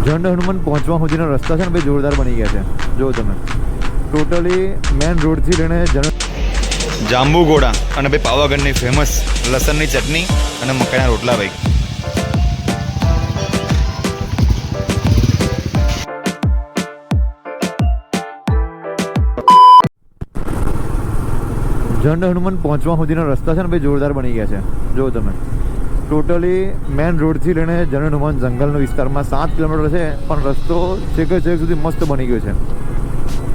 ઝંડ હનુમાન પહોંચવા સુધીના રસ્તા છે ને ભાઈ જોરદાર બની ગયા છે. જો તમે ટોટલી મેન રોડથી લઈને જાંબુ ગોળા અને ભાઈ પાવાગઢની ફેમસ લસણની ચટણી અને મકાઈના રોટલા ભાઈ. ઝંડ હનુમાન પહોંચવા સુધીના રસ્તા છે ને ભાઈ જોરદાર બની ગયા છે. જો તમે ટોટલી મેન રોડથી લઈને ઝંડ હનુમાન જંગલનો વિસ્તારમાં 7 કિલોમીટર છે, પણ રસ્તો છેક સુધી મસ્ત બની ગયો છે.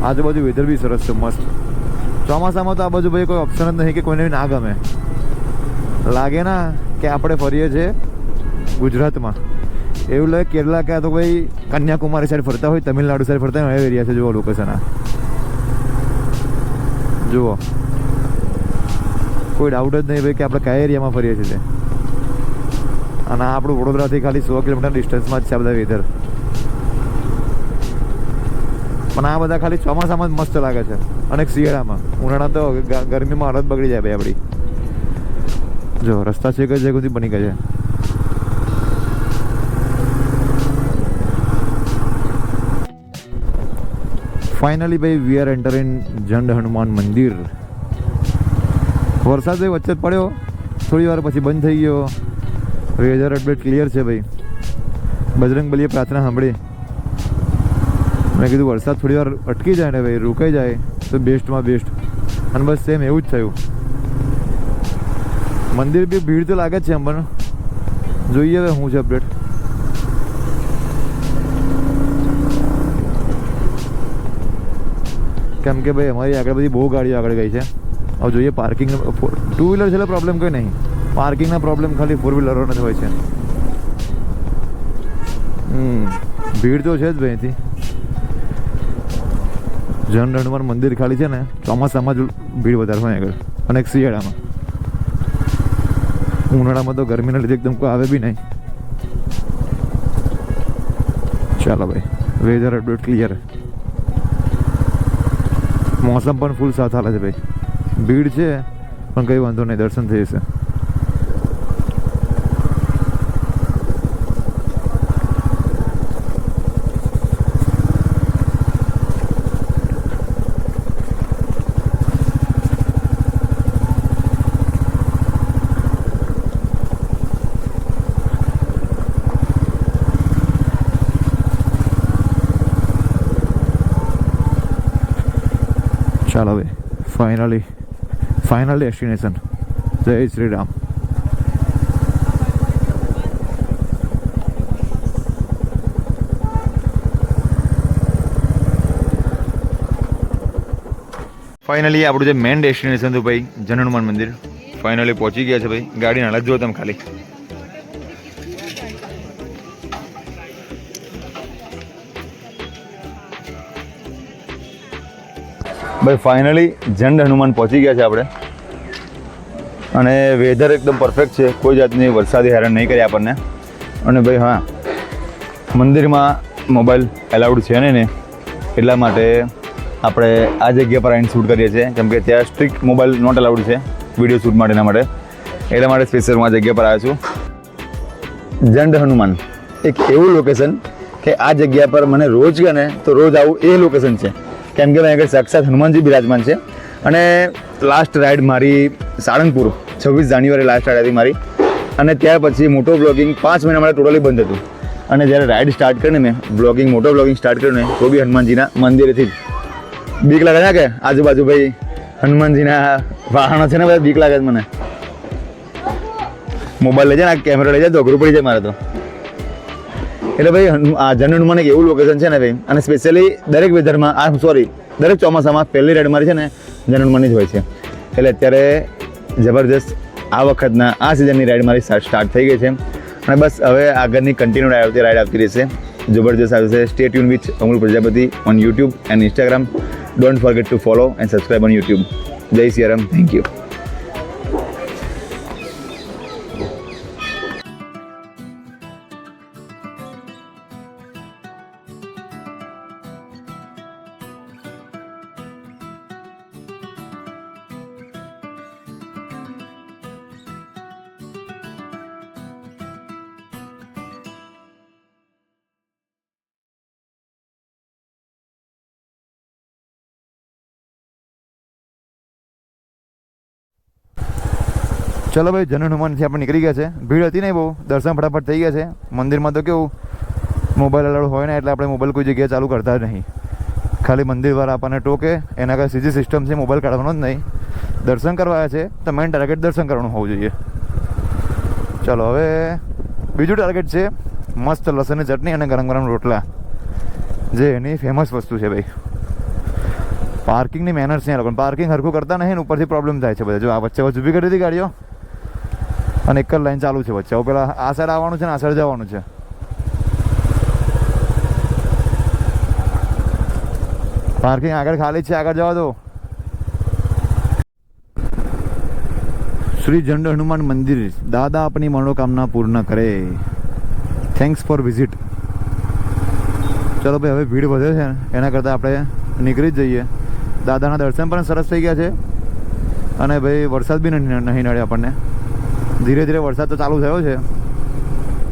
આજુબાજુ વેધર બી સરસ છે, મસ્ત. ચોમાસામાં તો આ બાજુ ભાઈ કોઈ ઓપ્શન જ નહીં કે કોઈને ના ગમે. લાગે ના કે આપણે ફરીએ છીએ ગુજરાતમાં, એવું લાગે કેરલા કે તો ભાઈ કન્યાકુમારી સાઈડ ફરતા હોય, તમિલનાડુ સાઈડ ફરતા હોય, એરિયા છે. જુઓ લોકેશન, આ જુઓ, કોઈ ડાઉટ જ નહીં ભાઈ કે આપણે કયા એરિયામાં ફરીએ છીએ. અને આ આપણું વડોદરાથી ખાલી 100 કિલોમીટર ડિસ્ટન્સમાં જ છે આ બધા વેધર. પણ આ બધા ખાલી ચોમાસામાં જ મસ્ત લાગે છે અને શિયાળામાં. ઉનાળા તો ગરમીમાં હાલત બગડી જાય ભાઈ આપણી. જો રસ્તા છે કે સુધી બની ગયા છે. ફાઇનલી ભાઈ we are entering Zand Hanuman મંદિર. વરસાદ ભાઈ વચ્ચે જ પડ્યો, થોડી વાર પછી બંધ થઈ ગયો. વેધર અપડેટ ક્લિયર છે ભાઈ. બજરંગ બલીએ પ્રાર્થના સાંભળી. મેં કીધું વરસાદ થોડી વાર અટકી જાય ને ભાઈ, રોકાઈ જાય તો બેસ્ટમાં બેસ્ટ. અને બસ સેમ એવું જ થયું. મંદિર બી ભીડ તો લાગે જ છે એમ, પણ જોઈએ હવે શું છે અપડેટ. કેમ કે ભાઈ અમારી આગળ બધી બહુ ગાડીઓ આગળ ગઈ છે. હવે જોઈએ પાર્કિંગ. 2 વ્હીલર છે એટલે પ્રોબ્લેમ કંઈ નહીં. પાર્કિંગના પ્રોબ્લેમ ખાલી 4 વ્હીલરોને જ હોય છે. ભીડ તો છે જ ભાઈ. અહીંથી ઝંડ હનુમાન મંદિર ખાલી છે ને ચોમાસામાં જ ભીડ વધારે હોય આગળ, અને શિયાળામાં. ઉનાળામાં તો ગરમીના લીધે એકદમ કોઈ આવે બી નહીં. ચાલો ભાઈ, વેધર અપડેટ ક્લિયર. મોસમ પણ ફૂલ સાથ હાલે છે ભાઈ. ભીડ છે પણ કંઈ વાંધો નહીં, દર્શન થઈ જશે. ચાલો ભાઈ, ફાઇનલ ડેસ્ટિનેશન. જય શ્રી રામ. ફાઇનલી આપણું જે મેન ડેસ્ટિનેશન હતું ભાઈ ઝંડ હનુમાન મંદિર, ફાઇનલી પહોંચી ગયા છે ભાઈ. ગાડીની હાલત જુઓ તમે ખાલી. ભાઈ ફાઇનલી ઝંડ હનુમાન પહોંચી ગયા છે આપણે. અને વેધર એકદમ પરફેક્ટ છે, કોઈ જાતની વરસાદી હેરાન નહીં કરી આપણને. અને ભાઈ હા, મંદિરમાં મોબાઈલ એલાઉડ છે ને એટલા માટે આપણે આ જગ્યા પર આવીને શૂટ કરીએ છીએ. કેમ કે ત્યાં સ્ટ્રિક્ટ મોબાઈલ નોટ એલાઉડ છે વિડીયો શૂટ માટેના માટે. એટલા માટે સ્પેશિયલ હું આ જગ્યા પર આવ્યો છું. ઝંડ હનુમાન એક એવું લોકેશન કે આ જગ્યા પર મને રોજ ગયા ને તો રોજ આવું એ લોકેશન છે. કેમ કે અહીં આગળ સાક્ષાત હનુમાનજી બિરાજમાન છે. અને લાસ્ટ રાઈડ મારી સાળંગપુર 26 જાન્યુઆરી લાસ્ટ રાઈડ હતી મારી. અને ત્યાર પછી મોટો બ્લોગિંગ 5 મહિના માટે ટોટલી બંધ હતું. અને જ્યારે રાઈડ સ્ટાર્ટ કરીને મેં મોટો બ્લોગિંગ સ્ટાર્ટ કર્યું ને તો બી હનુમાનજીના મંદિરેથી જ બીક લાગે છે કે આજુબાજુ ભાઈ હનુમાનજીના વાહનો છે ને ભાઈ, બીક લાગે છે મને. મોબાઈલ લઈ જાય ને, કેમેરા લઈ જાય તો અઘરું પડી જાય મારે તો. એટલે ભાઈ આ ઝંડ હનુમાન એક એવું લોકેશન છે ને ભાઈ. અને સ્પેશિયલી દરેક વેધરમાં દરેક ચોમાસામાં પહેલી રાઈડ મારી છે ને ઝંડ હનુમાનની જ હોય છે. એટલે અત્યારે જબરજસ્ત આ વખતના આ સિઝનની રાઈડ મારી સ્ટાર્ટ થઈ ગઈ છે. અને બસ હવે આગળની કન્ટિન્યુ રાઈડ આવતી રહેશે. જબરજસ્ત આવશે. Stay tune with Amul Prajapati on YouTube and Instagram. Don't forget two follow and subscribe on YouTube. જય સિયારામ. Thank you. ચલો ભાઈ, જન હનુમાનથી આપણે નીકળી ગયા છે. ભીડ હતી નહીં બહુ, દર્શન ફટાફટ થઈ ગયા છે. મંદિરમાં તો કેવું મોબાઈલ અલાઉડ હોય ને એટલે આપણે મોબાઈલ કોઈ જગ્યાએ ચાલુ કરતા જ નહીં. ખાલી મંદિરવાળા આપણને ટોકે એના કાંઈ સીધી સિસ્ટમ છે, મોબાઈલ કાઢવાનો જ નહીં. દર્શન કરવા છે તો મેઇન ટાર્ગેટ દર્શન કરવાનું હોવું જોઈએ. ચલો હવે બીજું ટાર્ગેટ છે મસ્ત લસણની ચટણી અને ગરમ ગરમ રોટલા, જે એની ફેમસ વસ્તુ છે ભાઈ. પાર્કિંગની મેનર્સ છે, લોકો પાર્કિંગ હરખું કરતા નહીં ને ઉપરથી પ્રોબ્લેમ થાય છે બધા. જો આ વચ્ચે ઊભી કરી હતી ગાડીઓ અને એક જ લાઈન ચાલુ છે વચ્ચે. હવે પેલા આ સાઈડ આવવાનું છે ને આ સાઈડ જવાનું છે. પાર્કિંગ આગળ ખાલી છે, આગળ જવા દો. શ્રી જંડ હનુમાન મંદિર, દાદા આપની મનોકામના પૂર્ણ કરે. Thanks for visit. ચલો ભાઈ, હવે ભીડ વધે છે એના કરતાં આપણે નીકળી જ જઈએ. દાદાના દર્શન પણ સરસ થઈ ગયા છે અને ભાઈ વરસાદ બી નહીં નડ્યો આપણને. ધીરે ધીરે વરસાદ તો ચાલુ થયો છે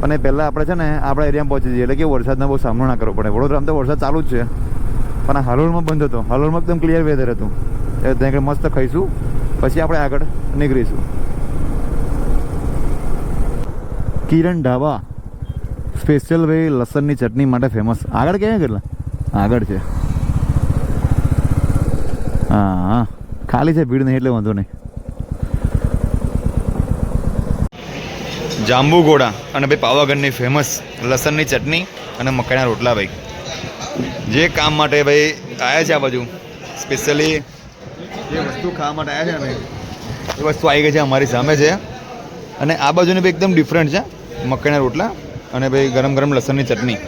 અને પહેલાં આપણે છે ને આપણા એરિયામાં પહોંચી જઈએ એટલે કે વરસાદનો બહુ સામનો ના કરવો પડે. વડોદરામાં તો વરસાદ ચાલુ જ છે પણ આ હાલોલમાં બંધ હતો. હાલોલમાં એકદમ ક્લિયર વેધર હતું. ત્યાં આગળ મસ્ત ખાઈશું પછી આપણે આગળ નીકળીશું. કિરણ ઢાબા સ્પેશિયલ ભાઈ લસણની ચટણી માટે ફેમસ. આગળ ક્યાં કેટલા આગળ છે? હા, ખાલી છે, ભીડ નહીં એટલે વાંધો નહીં. જાંબુઘોડા અને ભાઈ પાવાગઢની ફેમસ લસણની ચટણી અને મકાઈના રોટલા ભાઈ. જે કામ માટે ભાઈ આવ્યા છે આ બાજુ સ્પેશિયલી જે વસ્તુ ખાવા માટે આવ્યા છે ને એ વસ્તુ આવી ગઈ છે અમારી સામે છે. અને આ બાજુની ભાઈ એકદમ ડિફરન્ટ છે, મકાઈના રોટલા અને ભાઈ ગરમ ગરમ લસણની ચટણી.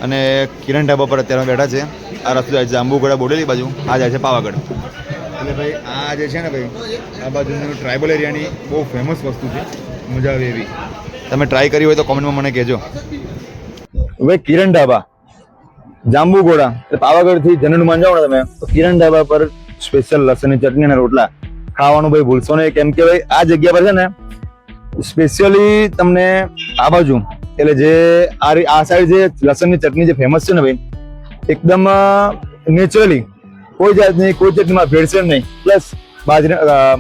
અને કિરણ ઢાબા પર અત્યારે બેઠા છે. આ રસ્તો જાય છે જાંબુઘોડા બોડેલી બાજુ, આ જાય છે પાવાગઢ. એટલે ભાઈ આ જે છે ને ભાઈ આ બાજુનું ટ્રાઇબલ એરિયાની બહુ ફેમસ વસ્તુ છે, મજા આવે એવી. તમે ટ્રાય કરી હોય તો કોમેન્ટમાં મને કહેજો. ભાઈ કિરણ ઢાબા જાંબુઘોડા એટલે પાવાગઢથી જન હનુમાન જાઓ ને તમે તો કિરણ ઢાબા પર સ્પેશિયલ લસણની ચટણી અને રોટલા ખાવાનું ભાઈ ભૂલશો નહીં. કેમ કે ભાઈ આ જગ્યા પર છે ને સ્પેશિયલી તમને આ બાજુ એટલે જે આ સાઈડ જે લસણની ચટણી જે ફેમસ છે ને ભાઈ એકદમ નેચરલી કોઈ જાતની કોઈ ચટણીમાં ભેળસેળ નહીં, પ્લસ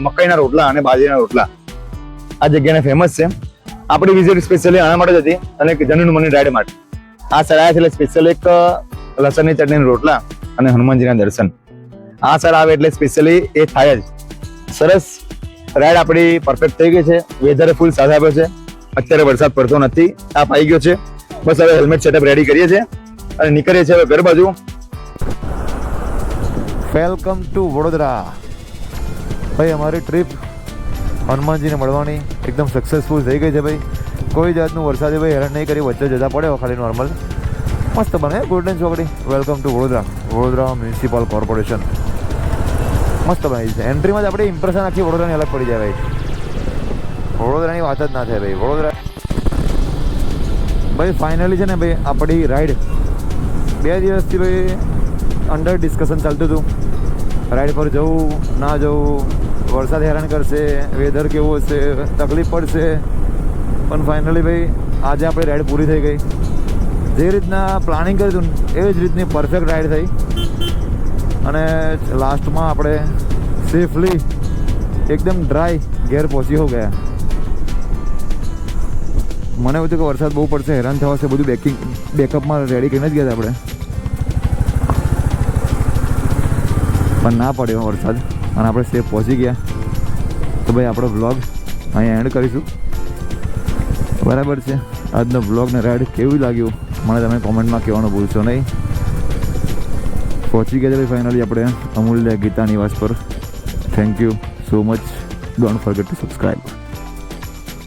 મકાઈના રોટલા અને બાજરીના રોટલા આ જગ્યાને ફેમસ છે. આપણી વિઝિટ સ્પેશિયલી આના માટે જ હતી અને જન હનુમાનની રાઈડ માટે. આ સાઈડ આવ્યા છે એટલે સ્પેશિયલ એક લસણની ચટણીના રોટલા અને હનુમાનજીના દર્શન. આ સાઈડ આવે એટલે સ્પેશિયલી એ થાય જ. સરસ રાઈડ આપણી પરફેક્ટ થઈ ગઈ છે. વેધર ફૂલ સાથ આપ્યો છે. અત્યારે વરસાદ પડતો નથી, તાપ આવી ગયો છે. બસ હવે હેલ્મેટ સેટઅપ રેડી કરીએ છીએ અને નીકળીએ છીએ હવે ઘર બાજુ. Welcome to Vadodara. ભાઈ અમારી ટ્રીપ હનુમાનજીને મળવાની એકદમ સક્સેસફુલ થઈ ગઈ છે ભાઈ. કોઈ જાતનું વરસાદે ભાઈ હેરાન નહીં કરી, વચ્ચે જતા પડે ખાલી નોર્મલ મસ્ત બને ગોલ્ડન ચોકડી. Welcome to Vadodara. Vadodara municipal corporation મસ્ત બનાવી છે. એન્ટ્રીમાં જ આપણી ઇમ્પ્રેશન આખી વડોદરાની અલગ પડી જાય ભાઈ. વડોદરાની વાત જ ના થાય ભાઈ. વડોદરા ભાઈ ફાઇનલી છે ને ભાઈ આપણી રાઈડ 2 દિવસથી ભાઈ અંડર ડિસ્કશન ચાલતું હતું. રાઈડ પર જવું ના જવું, વરસાદ હેરાન કરશે, વેધર કેવું હશે, તકલીફ પડશે. પણ ફાઇનલી ભાઈ આજે આપણી રાઈડ પૂરી થઈ ગઈ. જે રીતના પ્લાનિંગ કર્યું હતું એ જ રીતની પરફેક્ટ રાઈડ થઈ અને લાસ્ટમાં આપણે સેફલી એકદમ ડ્રાય ઘેર પહોંચી હો ગયા. મને એવું હતું કે વરસાદ બહુ પડશે, હેરાન થવાશે, બધું બેકઅપમાં રેડી કરીને જ ગયા હતા આપણે. પણ ના પડ્યો વરસાદ અને આપણે સેફ પહોંચી ગયા. તો ભાઈ આપણો બ્લોગ અહીંયા એન્ડ કરીશું. બરાબર છે. આજનો બ્લોગ ને રાઈડ કેવું લાગ્યું મને તમે કોમેન્ટમાં કહેવાનું ભૂલશો નહીં. પહોંચી ગયા છે ભાઈ ફાઇનલી આપણે અમૂલ્ય ગીતા નિવાસ પર. Thank you so much. Don't forget two subscribe.